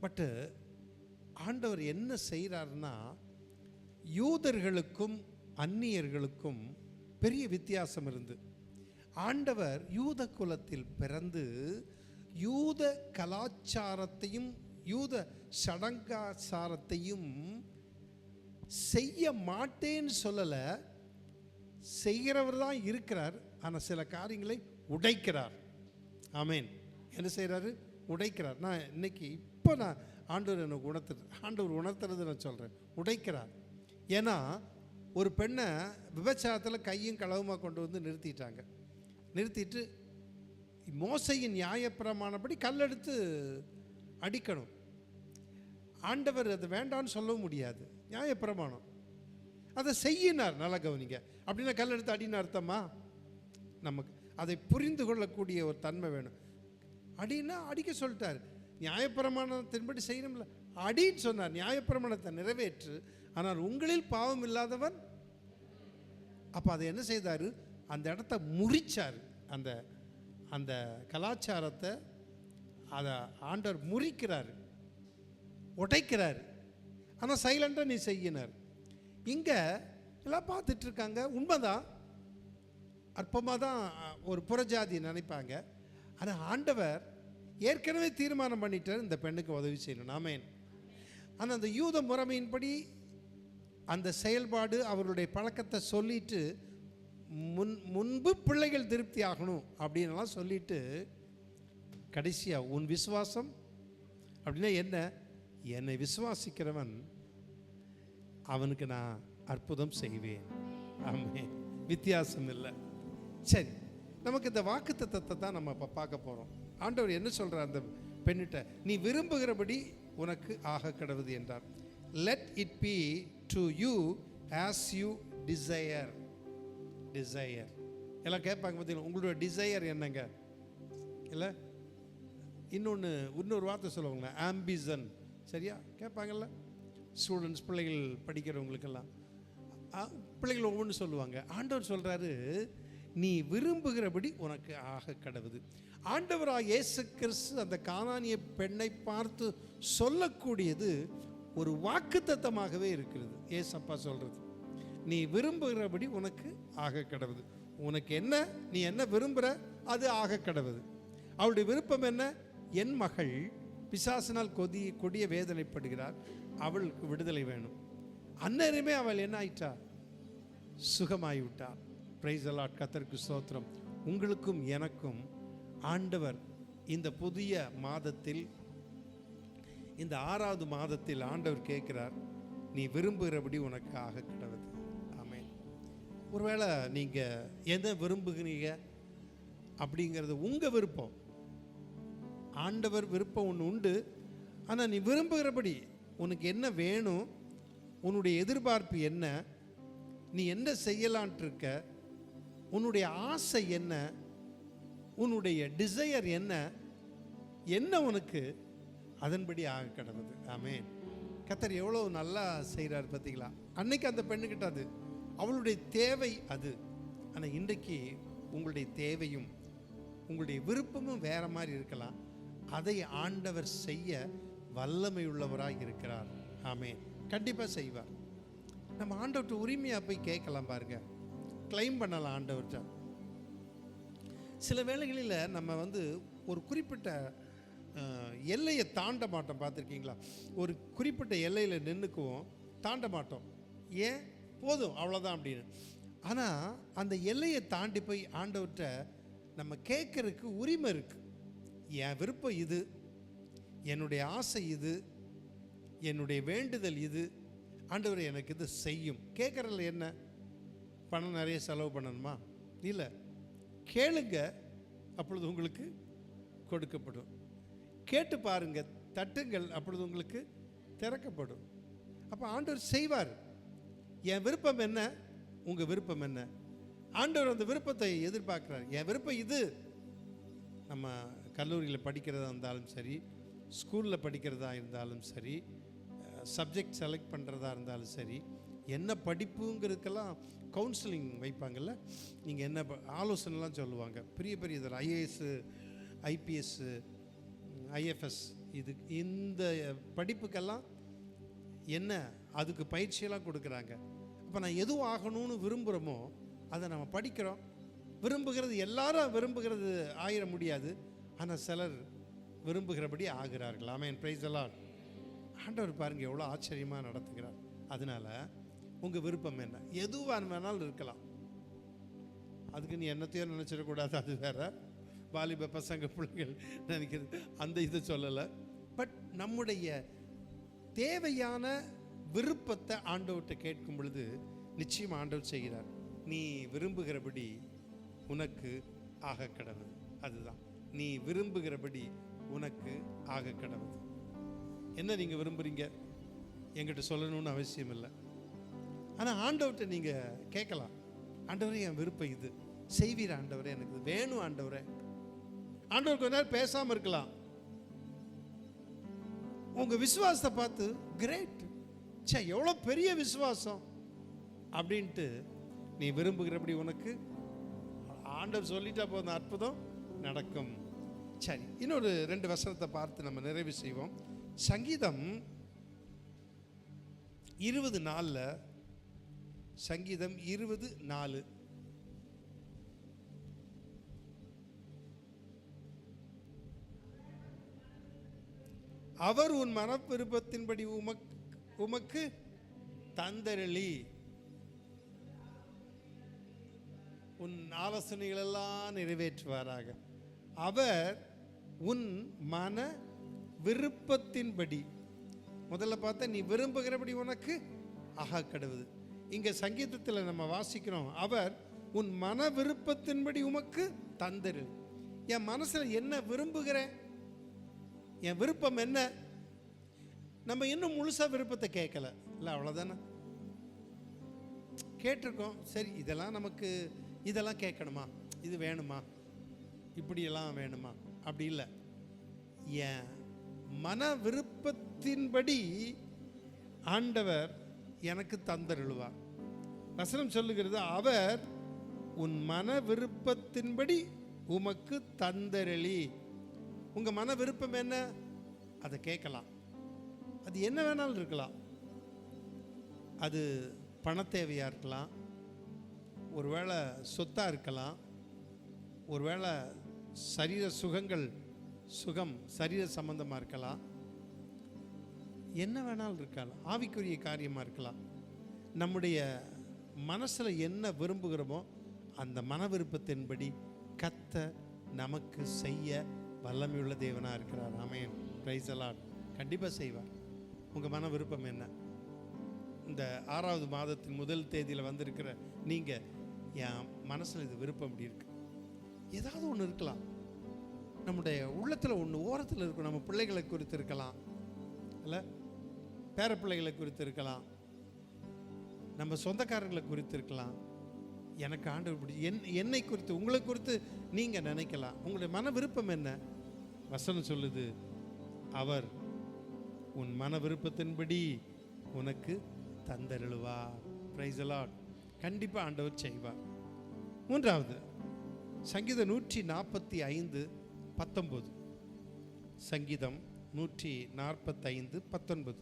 பட்டு ஆண்டவர் என்ன செய்கிறாருன்னா, யூதர்களுக்கும் அந்நியர்களுக்கும் பெரிய வித்தியாசம் இருந்து, ஆண்டவர் யூத குலத்தில் பிறந்து யூத கலாச்சாரத்தையும் யூத சடங்காச்சாரத்தையும் செய்ய மாட்டேன்னு சொல்லலை, செய்கிறவர் தான் இருக்கிறார். ஆனால் சில காரியங்களை உடைக்கிறார். ஆமேன். என்ன செய்கிறாரு? உடைக்கிறார். நான் இன்னைக்கு நான் ஆண்டவர் எனக்கு ஆண்டவர் உணர்த்துறது நான் சொல்கிறேன், உடைக்கிறார். ஏன்னா ஒரு பெண்ணை விபச்சாரத்தில் கையும் களவுமாக கொண்டு வந்து நிறுத்திட்டு மோசையின் நியாயப்பிரமாணப்படி கல்லெடுத்து அடிக்கணும். ஆண்டவர் அது வேண்டான்னு சொல்ல முடியாது, நியாயப்பிரமாணம் அதை செய்யினார். நல்லா கவனிங்க. அப்படின்னா கல்லெடுத்து அடின்னு அர்த்தமா? நமக்கு அதை புரிந்து கொள்ளக்கூடிய ஒரு தன்மை வேணும். அடின்னா அடிக்க சொல்லிட்டார், நியாயப்பிரமாணத்தின்படி செய்யணும்ல, அடின்னு சொன்னார். நியாயப்பிரமாணத்தை நிறைவேற்று, ஆனால் உங்களில் பாவம் இல்லாதவன். அப்போ அதை என்ன செய்தார்? அந்த இடத்த முறிச்சார். அந்த அந்த கலாச்சாரத்தை அதை ஆண்டவர் முறிக்கிறார், உடைக்கிறார். ஆனால் சைலண்டாக நீ செய்யினார். இங்கே எல்லாம் பார்த்துட்டு இருக்காங்க. உண்மைதான், அற்பமாக தான் ஒரு புறஜாதி நினைப்பாங்க. ஆனால் ஆண்டவர் ஏற்கனவே தீர்மானம் பண்ணிட்டார், இந்த பெண்ணுக்கு உதவி செய்யணும். ஆமென். ஆனால் அந்த யூத முறைமையின்படி அந்த செயல்பாடு, அவருடைய பழக்கத்தை சொல்லிட்டு முன்பு பிள்ளைகள் திருப்தி ஆகணும் அப்படின்லாம் சொல்லிட்டு கடைசியாக உன் விசுவாசம் அப்படின்னா என்ன? என்னை விசுவாசிக்கிறவன் அவனுக்கு நான் அற்புதம் செய்வேன். ஆமென். வித்தியாசம் இல்லை. சரி, நமக்கு இந்த வாக்குத்தத்தத்தை தான் நம்ம இப்போ பார்க்க போகிறோம். ஆண்டவர் என்ன சொல்கிறார் அந்த பெண்ணிட்ட? நீ விரும்புகிறபடி உனக்கு ஆக கடவுது என்றார். Let it be to you as you desire. எல்லாம் கேட்பாங்க பார்த்தீங்களா, உங்களோட டிசையர் என்னங்க? இல்லை இன்னொரு வார்த்தை சொல்லுவாங்களே, ஆம்பிஷன். சரியா கேட்பாங்கல்ல ஸ்டூடெண்ட்ஸ், பிள்ளைகள் படிக்கிறவங்களுக்கெல்லாம் பிள்ளைகள் ஒவ்வொன்று சொல்லுவாங்க. ஆண்டவர் சொல்கிறாரு, நீ விரும்புகிறபடி உனக்கு ஆக கடவுது. ஆண்டவராக இயேசு கிறிஸ்து அந்த கானானிய பெண்ணை பார்த்து சொல்லக்கூடியது ஒரு வாக்குத்தத்தமாகவே இருக்கிறது. ஏசப்பா சொல்கிறது, நீ விரும்புகிறபடி உனக்கு ஆக கடவுது. உனக்கு என்ன, நீ என்ன விரும்புகிற அது ஆக கடவுது. அவளுடைய விருப்பம் என்ன? என் மகள் பிசாசினால் கொடிய வேதனைப்படுகிறார், அவளுக்கு விடுதலை வேணும். அந்நேரமே அவள் என்ன ஆயிட்டா? சுகமாகி விட்டார். Praise the Lord. கர்த்தருக்கு ஸ்தோத்திரம். உங்களுக்கும் எனக்கும் ஆண்டவர் இந்த புதிய மாதத்தில், இந்த 6வது மாதத்தில் ஆண்டவர் கேட்கிறார், நீ விரும்புகிறபடி உனக்கு ஆக கடவுது. ஆமென். ஒருவேளை நீங்கள் எதை விரும்புகிறீங்க அப்படிங்கிறது உங்கள் விருப்பம். ஆண்டவர் விருப்பம் ஒன்று உண்டு. ஆனால் நீ விரும்புகிறபடி உனக்கு என்ன வேணும், உன்னுடைய எதிர்பார்ப்பு என்ன, நீ என்ன செய்யலான்ட்டு இருக்க, உன்னுடைய ஆசை என்ன, உன்னுடைய டிசையர் என்ன உனக்கு அதன்படி ஆக கடவுது. ஆமென். கர்த்தர் எவ்வளோ நல்லா செய்கிறார் பார்த்தீங்களா? அன்னைக்கு அந்த பெண்ணுக்கிட்ட அது அவளுடைய தேவை அது. ஆனால் இன்றைக்கு உங்களுடைய தேவையும் உங்களுடைய விருப்பமும் வேற மாதிரி இருக்கலாம். அதை ஆண்டவர் செய்ய வல்லமை உள்ளவராக இருக்கிறார். ஆமென். கண்டிப்பாக செய்வார். நம்ம ஆண்டவர்கிட்ட உரிமையாக போய் கேட்கலாம் பாருங்க, கிளைம் பண்ணலாம் ஆண்டவர்கிட்ட. சில வேளைகளில் நம்ம ஒரு குறிப்பிட்ட எல்லையை தாண்ட மாட்டோம். பார்த்துருக்கீங்களா? ஒரு குறிப்பிட்ட எல்லையில் நின்றுக்குவோம், தாண்ட மாட்டோம். ஏன்? போதும் அவ்வளோதான் அப்படின்னு. ஆனால் அந்த எல்லையை தாண்டி போய் ஆண்டவர்கிட்ட நம்ம கேட்கறதுக்கு உரிமை இருக்குது. என் விருப்பம் இது, என்னுடைய ஆசை இது, என்னுடைய வேண்டுதல் இது, ஆண்டவர் எனக்கு இது செய்யும். கேட்குறதுல என்ன? பணம் நிறைய செலவு பண்ணணுமா? இல்லை, கேளுங்க, அப்பொழுது உங்களுக்கு கொடுக்கப்படும். கேட்டு பாருங்க, தட்டுங்கள், அப்பொழுது உங்களுக்கு திறக்கப்படும். அப்போ ஆண்டவர் செய்வார். என் விருப்பம் என்ன, உங்கள் விருப்பம் என்ன? ஆண்டவர் அந்த விருப்பத்தை எதிர்பார்க்குறார். என் விருப்பம் இது. நம்ம கல்லூரியில் படிக்கிறதா இருந்தாலும் சரி, ஸ்கூலில் படிக்கிறதா இருந்தாலும் சரி, சப்ஜெக்ட் செலக்ட் பண்ணுறதா இருந்தாலும் சரி, என்ன படிப்புங்கிறதுக்கெல்லாம் கவுன்சிலிங் வைப்பாங்கள்ல, நீங்கள் என்ன ஆலோசனைலாம் சொல்லுவாங்க. பெரிய பெரிய இதில் ஐஏஎஸ், ஐபிஎஸ், ஐஎஃப்எஸ், இந்த படிப்புக்கெல்லாம் என்ன அதுக்கு பயிற்சியெல்லாம் கொடுக்குறாங்க. அப்போ நான் எதுவும் ஆகணும்னு விரும்புகிறோமோ அதை நம்ம படிக்கிறோம். விரும்புகிறது எல்லாரும் விரும்புகிறது ஆயிட முடியாது. ஆனால் சிலர் விரும்புகிறபடி ஆகிறார்கள். ஆமென். Praise the Lord. ஆண்டவர் பாருங்கள் எவ்வளோ ஆச்சரியமாக நடத்துகிறார். அதனால் உங்கள் விருப்பம் என்ன? எதுவாக வேணாலும் இருக்கலாம். அதுக்கு நீ என்னத்தையோ நினச்சிடக்கூடாது, அது வேற. வாலிப பசங்க பிள்ளைகள் நினைக்கிறது அந்த இதை சொல்லலை. பட் நம்முடைய தேவையான விருப்பத்தை ஆண்டவர்கிட்ட கேட்கும் பொழுது நிச்சயம் ஆண்டவர் செய்கிறார். நீ விரும்புகிறபடி உனக்கு ஆக கடவுது. அதுதான், நீ விரும்புகிறபடி உனக்கு ஆக கடவுது. என்ன நீங்கள் விரும்புகிறீங்க என்கிட்ட சொல்லணும்னு அவசியம் இல்லை. ஆனால் ஆண்டவர்கிட்ட நீங்கள் கேட்கலாம், ஆண்டவரே என் விருப்பம் இது செய்வீர் ஆண்டவரே, எனக்கு வேணும் ஆண்டவரே. ஆண்டவர் கொஞ்ச நேரம் பேசாமல் இருக்கலாம். உங்கள் விசுவாசத்தை பார்த்து கிரேட், சே எவ்வளோ பெரிய விசுவாசம் அப்படின்ட்டு நீ விரும்புகிறபடி உனக்கு ஆண்டவர் சொல்லிட்டா போதும், அற்புதம் நடக்கும். சரி, இன்னொரு 2 வசனத்தை பார்த்து நம்ம நிறைவு செய்வோம். சங்கீதம் 20:4, சங்கீதம் 20:4. அவர் உன் மன விருப்பத்தின்படி உமக்கு தந்தரளி உன் ஆலோசனைகள் எல்லாம் நிறைவேற்றுவாராக. அவர் உன் மன விருப்பத்தின்படி, முதல்ல பார்த்தா நீ விரும்புகிறபடி உனக்கு ஆக கடவுது. இங்க சங்கீதத்தில் நம்ம வாசிக்கிறோம், அவர் உன் மன விருப்பத்தின்படி உமக்கு தந்தரளி. என் மனசுல என்ன விரும்புகிறேன், என் விருப்பம் என்ன, நம்ம இன்னும் முழுசா விருப்பத்தை கேட்கல இல்லை, அவ்வளோதானே கேட்டிருக்கோம். சரி, இதெல்லாம் நமக்கு இதெல்லாம் கேட்கணுமா, இது வேணுமா, இப்படியெல்லாம் வேணுமா, அப்படி இல்லை. என் மன விருப்பத்தின்படி ஆண்டவர் எனக்கு தந்தருளுவார். வசனம் சொல்லுகிறது, அவர் உன் மன விருப்பத்தின்படி உமக்கு தந்தரளி. உங்க மன விருப்பம் என்ன, அதை கேட்கலாம். அது என்ன வேணாலும் இருக்கலாம். அது பண தேவையாக இருக்கலாம், ஒருவேளை சொத்தாக இருக்கலாம், ஒருவேளை சரீர சுகம் சரீர சம்பந்தமாக இருக்கலாம், என்ன வேணாலும் இருக்கலாம், ஆவிக்குரிய காரியமாக இருக்கலாம். நம்முடைய மனசில் என்ன விரும்புகிறோமோ அந்த மன விருப்பத்தின்படி கர்த்தர் நமக்கு செய்ய வல்லமையுள்ள தேவனாக இருக்கிறார். ஆமென், பிரைஸ் தி லார்ட். கண்டிப்பாக செய்வார். உங்கள் மன விருப்பம் என்ன? இந்த 6வது மாதத்தின் முதல் தேதியில் வந்திருக்கிற நீங்கள், என் மனசில் இது விருப்பம் இப்படி இருக்கு, ஏதாவது ஒன்று இருக்கலாம். நம்முடைய உள்ளத்தில் ஒன்று ஓரத்தில் இருக்கும். நம்ம பிள்ளைகளை குறித்து இருக்கலாம், இல்லை பேர பிள்ளைகளை குறித்து இருக்கலாம், நம்ம சொந்தக்காரர்களை குறித்து இருக்கலாம். எனக்கு ஆண்டவர் இப்படி என்னை குறித்து, உங்களை குறித்து நீங்கள் நினைக்கலாம். உங்களுடைய மன விருப்பம் என்ன? வசனம் சொல்லுது, அவர் உன் மன விருப்பத்தின்படி உனக்கு தந்தருளுவார். Praise the Lord. கண்டிப்பாக ஆண்டவர் செய்வார். 3வது சங்கீதம் 145:19. சங்கீதம் 145:19.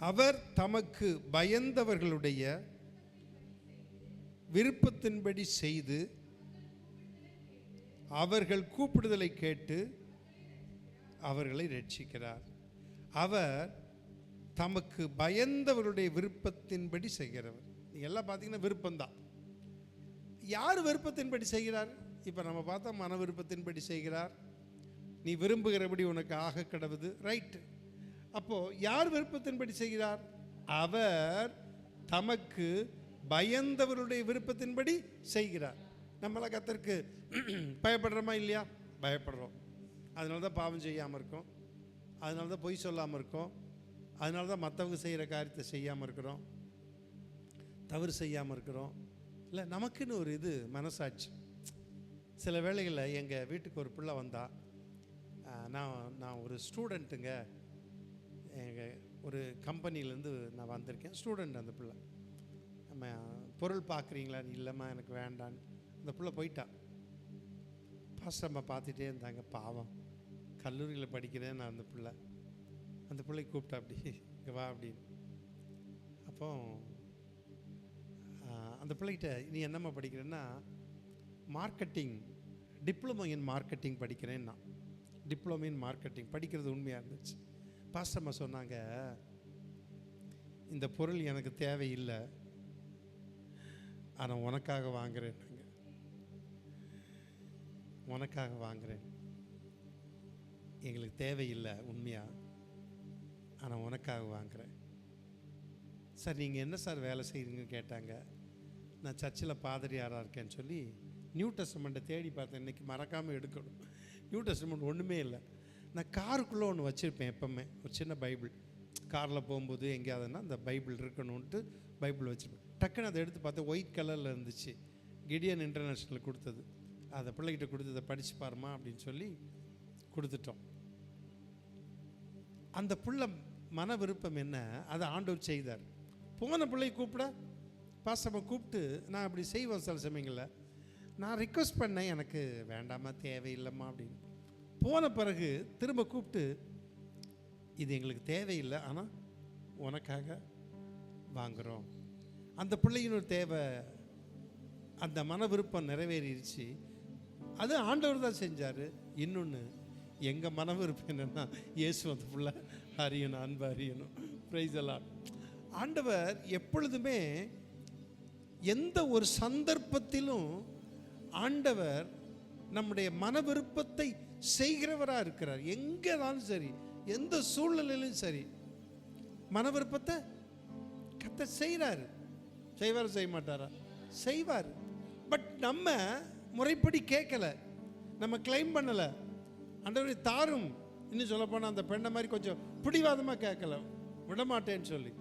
அவர் தமக்கு பயந்தவர்களுடைய விருப்பத்தின்படி செய்து அவர்கள் கூப்பிடுதலை கேட்டு அவர்களை ரட்சிக்கிறார். அவர் தமக்கு பயந்தவருடைய விருப்பத்தின்படி செய்கிறவர். நீங்கள் எல்லாம் பார்த்தீங்கன்னா விருப்பம்தான். யார் விருப்பத்தின்படி செய்கிறார்? இப்போ நம்ம பார்த்தா மன விருப்பத்தின்படி செய்கிறார். நீ விரும்புகிறபடி உனக்கு ஆக கடவுது, ரைட்டு. அப்போது யார் விருப்பத்தின்படி செய்கிறார்? அவர் தமக்கு பயந்தவருடைய விருப்பத்தின்படி செய்கிறார். நம்மளாம் கர்த்தருக்கு பயப்படுறோமா இல்லையா? பயப்படுறோம். அதனால தான் பாவம் செய்யாமல் இருக்கோம், அதனால தான் பொய் சொல்லாமல் இருக்கோம், அதனால தான் மற்றவங்க செய்கிற காரியத்தை செய்யாமல் இருக்கிறோம், தவறு செய்யாமல் இருக்கிறோம். இல்லை, நமக்குன்னு ஒரு இது மனசாட்சி. சில வேளைகளில் எங்கள் வீட்டுக்கு ஒரு பிள்ளை வந்தால், நான் ஒரு ஸ்டூடெண்ட்டுங்க, எங்கள் ஒரு கம்பெனிலேருந்து நான் வந்திருக்கேன், ஸ்டூடெண்ட். அந்த பிள்ளை, நம்ம பொருள் பார்க்குறீங்களா? இல்லைம்மா எனக்கு வேண்டான்னு அந்த பிள்ளை போயிட்டா. பாஸ்டர் அம்மா பார்த்துட்டே இருந்தாங்க, பாவம், கல்லூரியில் படிக்கிறேன் நான். அந்த பிள்ளை கூப்பிட்டா, அப்படி இங்கே வா அப்படின்னு. அப்போ அந்த பிள்ளைகிட்ட, நீ என்னம்மா படிக்கிறேன்னா, மார்க்கெட்டிங், டிப்ளமோ இன் மார்க்கெட்டிங் படிக்கிறேன்னா. டிப்ளமோ இன் மார்க்கெட்டிங் படிக்கிறது உண்மையாக இருந்துச்சு. பாஸ்டர் அம்மா சொன்னாங்க, இந்த பொருள் எனக்கு தேவையில்லை, ஆனால் உனக்காக வாங்குறேன், உனக்காக வாங்குறேன். எங்களுக்கு தேவையில்லை உண்மையாக, ஆனால் உனக்காக வாங்குகிறேன். சார் நீங்கள் என்ன சார் வேலை செய்கிறீங்கன்னு கேட்டாங்க. நான் சர்ச்சில் பாதிரியாராக இருக்கேன்னு சொல்லி நியூ டெஸ்டமெண்ட்டை தேடி பார்த்தேன். இன்றைக்கி மறக்காமல் எடுக்கணும். நியூ டெஸ்டமெண்ட் ஒன்றுமே இல்லை. நான் காருக்குள்ளே ஒன்று வச்சுருப்பேன் எப்போவுமே, ஒரு சின்ன பைபிள். காரில் போகும்போது எங்கேயாவதுன்னா அந்த பைபிள் இருக்கணுன்ட்டு பைபிள் வச்சுருப்பேன். டக்குன்னு அதை எடுத்து பார்த்தேன், ஒயிட் கலரில் இருந்துச்சு. கிடியன் இன்டர்நேஷ்னல் கொடுத்தது. அதை பிள்ளைகிட்ட கொடுத்ததை படித்து பாருமா அப்படின்னு சொல்லி கொடுத்துட்டோம். அந்த பிள்ளை மன விருப்பம் என்ன, அதை ஆண்டவர் செய்தார். போன பிள்ளை கூப்பிட பாசமாக கூப்பிட்டு நான் அப்படி செய்வேன் சில சமயங்களில். நான் ரிக்வெஸ்ட் பண்ணேன், எனக்கு வேண்டாமா தேவையில்லைம்மா அப்படின்னு. போன பிறகு திரும்ப கூப்பிட்டு இது எங்களுக்கு தேவையில்லை, ஆனால் உனக்காக வாங்குகிறோம். அந்த பிள்ளையின் ஒரு தேவை, அந்த மன விருப்பம் நிறைவேறிடுச்சு. அது ஆண்டவர் தான் செஞ்சார். இன்னொன்று எங்கள் மன விருப்பம் என்னென்னா, இயேசு அந்த புள்ள அறியணும், அன்பு அறியணும். பிரைஸ் எல்லாம். ஆண்டவர் எப்பொழுதுமே எந்த ஒரு சந்தர்ப்பத்திலும் ஆண்டவர் நம்முடைய மன விருப்பத்தை செய்கிறவராக இருக்கிறார். எங்கேனாலும் சரி, எந்த சூழ்நிலையிலும் சரி, மன விருப்பத்தை கத்த செய்கிறாரு. செய்வார் செய்ய மாட்டாரா? செய்வார். பட் நம்ம முறைப்படி கேட்கல, நம்ம கிளைம் பண்ணலை. ஆண்டவரே தாரும், இன்னும் சொல்லப்போனால் அந்த பெண்ணை மாதிரி கொஞ்சம் பிடிவாதமாக கேட்கல, விடமாட்டேன்னு சொல்லி.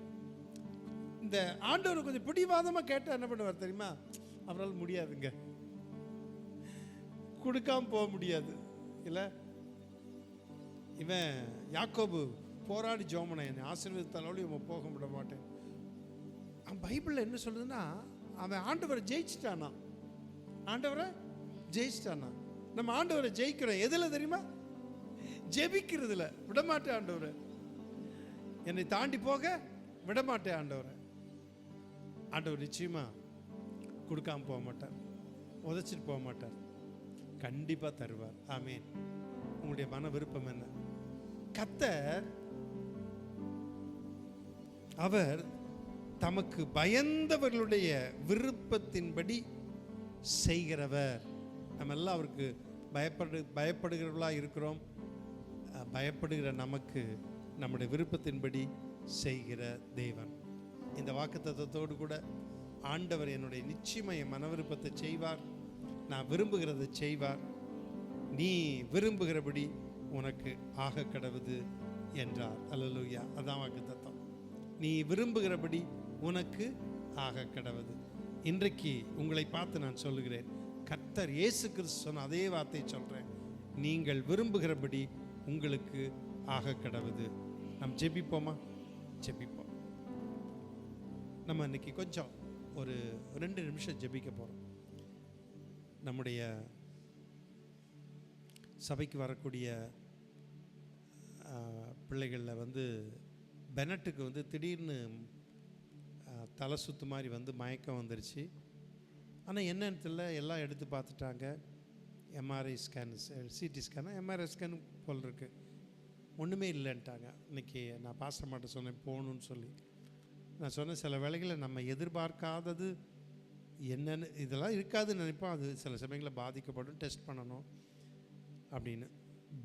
இந்த ஆண்டவர் கொஞ்சம் பிடிவாதமாக கேட்டால் என்ன பண்ணுவார் தெரியுமா? அவரால் முடியாதுங்க, கொடுக்காம போக முடியாது இல்லை. இவன் யாக்கோபு போராடி ஜோமனை என்னை ஆசீர்வதித்தாலோடு இவன் போக விட மாட்டேன். அவன் பைபிளில் என்ன சொல்லுதுன்னா, அவன் ஆண்டவரை ஜெயிச்சிட்டானா, ஆண்டவரை ஜெயிச்சிட்டானா. நம்ம ஆண்டவரை ஜெயிக்கிறோம் எதில் தெரியுமா? ஜெபிக்கிறதுல. விடமாட்டேன் ஆண்டவரை, என்னை தாண்டி போக விடமாட்டேன் ஆண்டவரை. ஆண்டவர் நிச்சயமா கொடுக்காம போக மாட்டார், உதச்சிட்டு போக மாட்டார், கண்டிப்பாக தருவார். ஆமேன். உங்களுடைய மன விருப்பம் என்ன? கர்த்தர் அவர் தமக்கு பயந்தவர்களுடைய விருப்பத்தின்படி செய்கிறவர். நம்ம எல்லாம் அவருக்கு பயப்படுகிறவர்களாக இருக்கிறோம். பயப்படுகிற நமக்கு நம்முடைய விருப்பத்தின்படி செய்கிற தேவன். இந்த வாக்குத்தத்தத்தோடு கூட ஆண்டவர் என்னுடைய நிச்சயமாக என் மன விருப்பத்தை செய்வார், நான் விரும்புகிறதை செய்வார். நீ விரும்புகிறபடி உனக்கு ஆக கடவுது என்றார். அல்லேலூயா. அதான் வாக்குத்தத்தம். நீ விரும்புகிறபடி உனக்கு ஆக கடவுது. இன்றைக்கு உங்களை பார்த்து நான் சொல்லுகிறேன், கர்த்தர் இயேசு கிறிஸ்து சொன்ன அதே வார்த்தை சொல்கிறேன், நீங்கள் விரும்புகிறபடி உங்களுக்கு ஆக கடவுது. நாம் ஜெபிப்போமா? ஜெபிப்போம். நம்ம இன்னைக்கு கொஞ்சம் ஒரு 2 நிமிஷம் ஜெபிக்க போகிறோம். நம்முடைய சபைக்கு வரக்கூடிய பிள்ளைகளில் பெனட்டுக்கு திடீர்னு தலை சுத்து மாதிரி மயக்கம் வந்துருச்சு. ஆனால் என்னன்னு தெரியல, எல்லாம் எடுத்து பார்த்துட்டாங்க. எம்ஆர்ஐ ஸ்கேன், சிடி ஸ்கேனா எம்ஆர்ஐ ஸ்கேன் போல் இருக்கு, ஒன்றுமே இல்லைன்ட்டாங்க. இன்றைக்கி நான் பாஸ்டர் மாட்ட சொன்னேன் போகணுன்னு சொல்லி. நான் சொன்னேன், சில வேளைகளில் நம்ம எதிர்பார்க்காதது என்னென்னு இதெல்லாம் இருக்காதுன்னு நினைப்போம், அது சில சமயங்களில் பாதிக்கப்படும், டெஸ்ட் பண்ணணும் அப்படின்னு.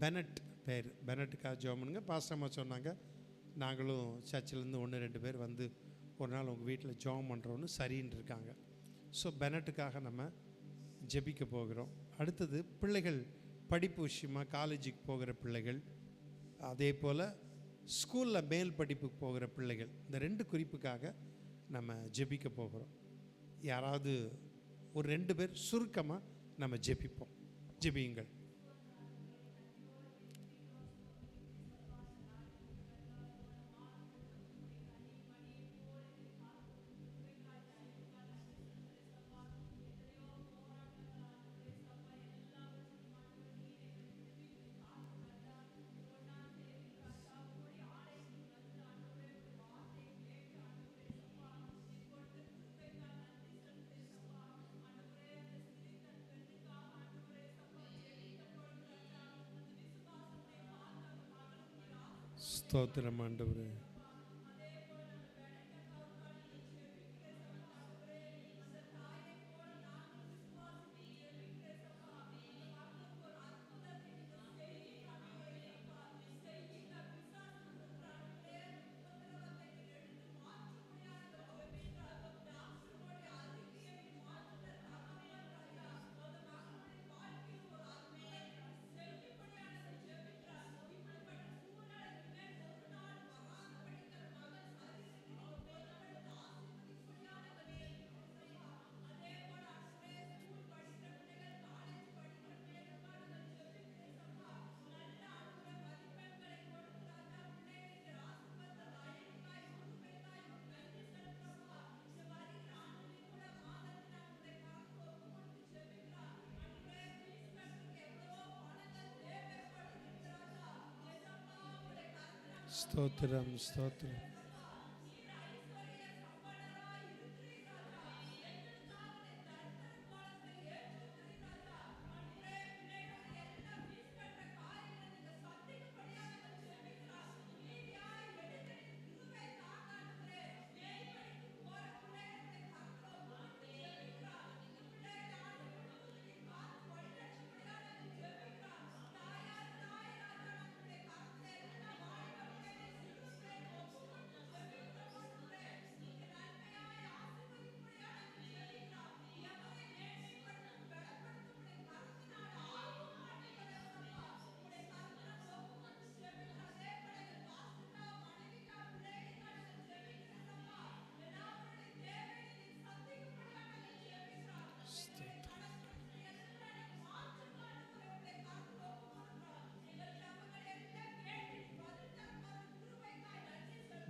பெனட் பேர், பெனட்டுக்காக ஜெபம் பண்ணுங்க. பாஸ்டர் அம்மா சொன்னாங்க, நாங்களும் சர்ச்சிலேருந்து 1-2 பேர் ஒரு நாள் உங்கள் வீட்டில் ஜெபம் பண்ணுறோன்னு சரின்னு இருக்காங்க. ஸோ பெனட்டுக்காக நம்ம ஜெபிக்க போகிறோம். அடுத்தது பிள்ளைகள் படிப்பு விஷயமாக காலேஜுக்கு போகிற பிள்ளைகள், அதே போல் ஸ்கூலில் மேல் படிப்புக்கு போகிற பிள்ளைகள், இந்த 2 குறிப்புக்காக நம்ம ஜெபிக்க போகிறோம். யாராவது ஒரு 2 பேர் சுருக்கமாக நம்ம ஜெபிப்போம். ஜெபியுங்கள். ஸ்தோத்திரம் ஆண்டவரே. ஸ்தோத்திரம் ஸ்தோத்திரம்.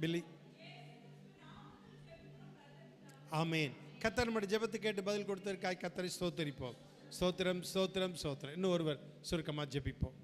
பில்லி, ஆமேன். கர்த்தர் நம்முடைய ஜெபத்தை கேட்டு பதில் கொடுத்ததற்காக கர்த்தரை ஸ்தோத்தரிப்போம். ஸ்தோத்திரம் ஸ்தோத்திரம் ஸ்தோத்திரம். இன்னும் ஒருவர் சுருக்கமாக ஜெபிப்போம்.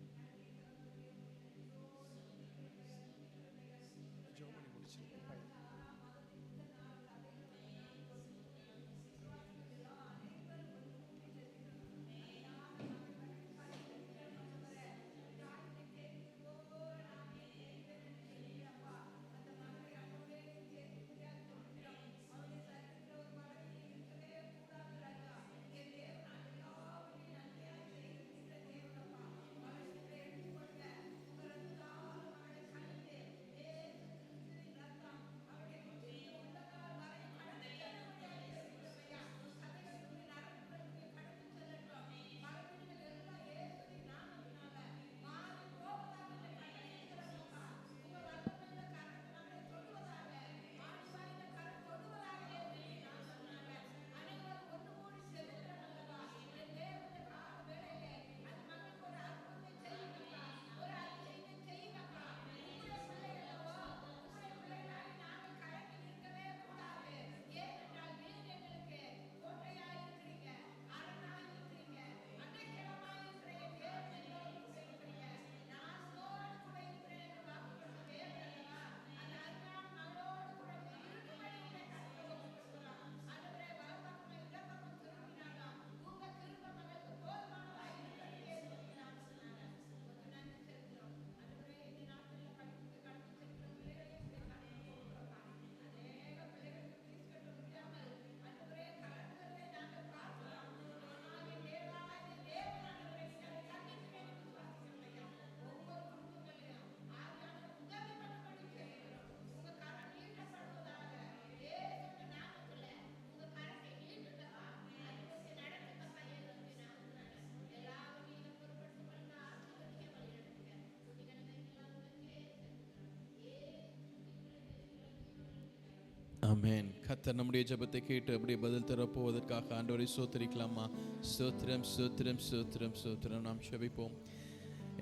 ஆமென். கர்த்தர் நம்முடைய ஜெபத்தை கேட்டு அப்படியே பதில் தரப்போவதற்காக ஆண்டவரை ஸ்தோத்திரிக்கலாமா? ஸ்தோத்திரம் ஸ்தோத்திரம் ஸ்தோத்திரம் ஸ்தோத்திரம். நாம் ஜெபிப்போம்.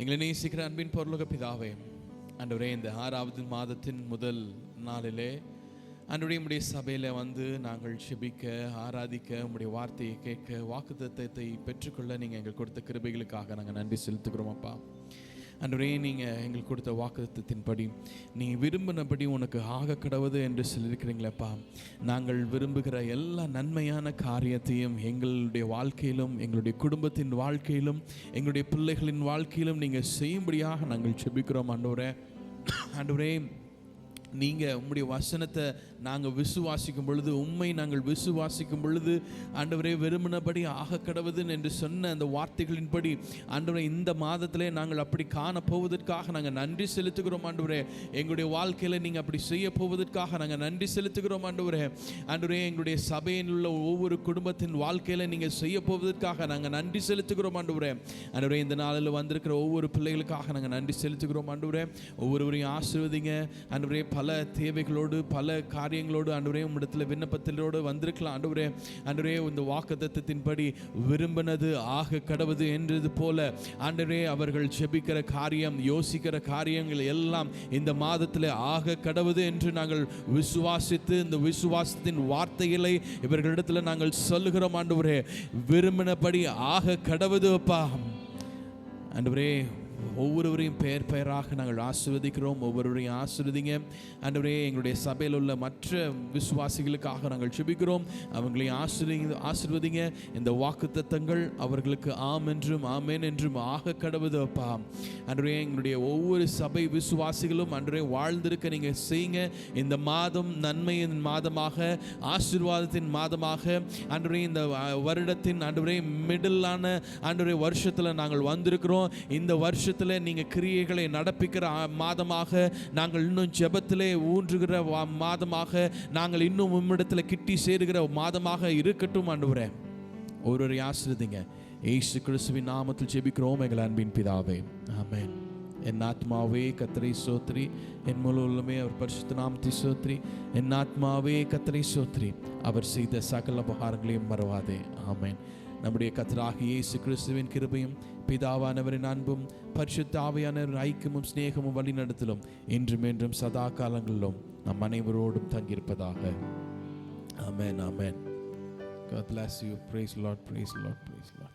எங்களை நேசிக்கிற அன்பின் பரலோக பிதாவே, ஆண்டவரே, இந்த 6வது மாதத்தின் முதல் நாளிலே ஆண்டவரே உம்முடைய சபையில் வந்து நாங்கள் ஜெபிக்க, ஆராதிக்க, உம்முடைய வார்த்தையை கேட்க, வாக்குத்தத்தத்தை பெற்றுக்கொள்ள நீங்கள் எங்களுக்கு கொடுத்த கிருபைகளுக்காக நாங்கள் நன்றி செலுத்துகிறோம் அப்பா. ஆண்டவரே, நீங்கள் எங்களுக்கு கொடுத்த வாக்குத்தத்தின்படி நீ விரும்பினபடி உனக்கு ஆக கடவுது என்று சொல்லியிருக்கிறீங்களேப்பா. நாங்கள் விரும்புகிற எல்லா நன்மையான காரியத்தையும் எங்களுடைய வாழ்க்கையிலும், எங்களுடைய குடும்பத்தின் வாழ்க்கையிலும், எங்களுடைய பிள்ளைகளின் வாழ்க்கையிலும் நீங்கள் செய்யும்படியாக நாங்கள் ஜெபிக்கிறோம் ஆண்டவரே. ஆண்டவரே, நீங்கள் உம்முடைய வசனத்தை நாங்கள் விசுவாசிக்கும் பொழுது, உண்மை நாங்கள் விசுவாசிக்கும் பொழுது ஆண்டவரே, விரும்பினபடி ஆக கடவுது என்று சொன்ன அந்த வார்த்தைகளின்படி ஆண்டவரே இந்த மாதத்திலே நாங்கள் அப்படி காணப்போவதற்காக நாங்கள் நன்றி செலுத்துகிறோம் ஆண்டவரே. எங்களுடைய வாழ்க்கையில் நீங்கள் அப்படி செய்ய போவதற்காக நாங்கள் நன்றி செலுத்துகிறோம் ஆண்டவரே. ஆண்டவரே, எங்களுடைய சபையில் உள்ள ஒவ்வொரு குடும்பத்தின் வாழ்க்கையில் நீங்கள் செய்ய போவதற்காக நாங்கள் நன்றி செலுத்துகிறோம் ஆண்டவரே. ஆண்டவரே, இந்த நாளில் வந்திருக்கிற ஒவ்வொரு பிள்ளைகளுக்காக நாங்கள் நன்றி செலுத்துகிறோம் ஆண்டவரே. ஒவ்வொருவரையும் ஆசீர்வதிங்க ஆண்டவரே. பல தேவைகளோடு, பல காரியங்களோடு ஆண்டவரே உம்மிடத்தில் விண்ணப்பத்திலோடு வந்திருக்கலாம் ஆண்டவரே. ஆண்டவரே, இந்த வாக்குத்தத்தத்தின்படி விரும்பினது ஆக கடவுது என்றது போல ஆண்டவரே, அவர்கள் ஜெபிக்கிற காரியம், யோசிக்கிற காரியங்கள் எல்லாம் இந்த மாதத்தில் ஆக கடவுது என்று நாங்கள் விசுவாசித்து, இந்த விசுவாசத்தின் வார்த்தைகளை இவர்களிடத்தில் நாங்கள் சொல்லுகிறோம் ஆண்டவரே. விரும்பினபடி ஆக கடவுது அப்பா. ஆண்டவரே, ஒவ்வொருவரையும் பெயர் பெயராக நாங்கள் ஆசீர்வதிக்கிறோம். ஒவ்வொருவரையும் ஆசீர்வதிங்க ஆண்டவரே. எங்களுடைய சபையில் உள்ள மற்ற விசுவாசிகளுக்காக நாங்கள் ஜெபிக்கிறோம். அவங்களையும் ஆசீர்வதிங்க. இந்த வாக்குத்தத்தங்கள் அவர்களுக்கு ஆம் என்றும் ஆமேன் என்றும் ஆக கடவுது அப்பா. ஆண்டவரே, எங்களுடைய ஒவ்வொரு சபை விசுவாசிகளும் ஆண்டவரே வாழ்ந்திருக்க நீங்கள் செய்யுங்க. இந்த மாதம் நன்மையின் மாதமாக, ஆசீர்வாதத்தின் மாதமாக ஆண்டவரே, இந்த வருடத்தின் ஆண்டவரே மிடிலான ஆண்டவரே வருஷத்தில் நாங்கள் வந்திருக்கிறோம். இந்த வருஷத்தில் நீங்கள் கிரியைகளை நடப்பிக்கிற மாதமாக, நாங்கள் இன்னும் ஜெபத்திலே ஊன்றுகிற மாதமாக, நாங்கள் இன்னும் உம்மிடத்தில் கிட்டி சேருகிற மாதமாக இருக்கட்டும் ஆண்டவரே. ஒருவரை ஆசீர்வதிங்க. இயேசு கிறிஸ்துவின் நாமத்தில் ஜெபிக்கிறோம் எங்கள் அன்பின் பிதாவே, ஆமென். என் ஆத்மாவே கர்த்தரை ஸ்தோத்திரி, என் முழு உள்ளமே அவர் பரிசுத்த நாமத்தை ஸ்தோத்திரி. என் ஆத்மாவே கர்த்தரை ஸ்தோத்திரி, அவர் செய்த சகல உபகாரங்களையும் மறவாதே, ஆமென். நம்முடைய கர்த்தராகிய இயேசு கிறிஸ்துவின் கிருபையும் பிதாவானவரின் அன்பும் பரிசுத்த ஆவியானவரின் ஐக்கியமும் சிநேகமும் வழிநடத்தலும் இன்றும் என்றும் சதா காலங்களிலும் நம் அனைவரோடும் தங்கியிருப்பதாக, ஆமென், ஆமென். God bless you. Praise the Lord, praise the Lord, praise the Lord.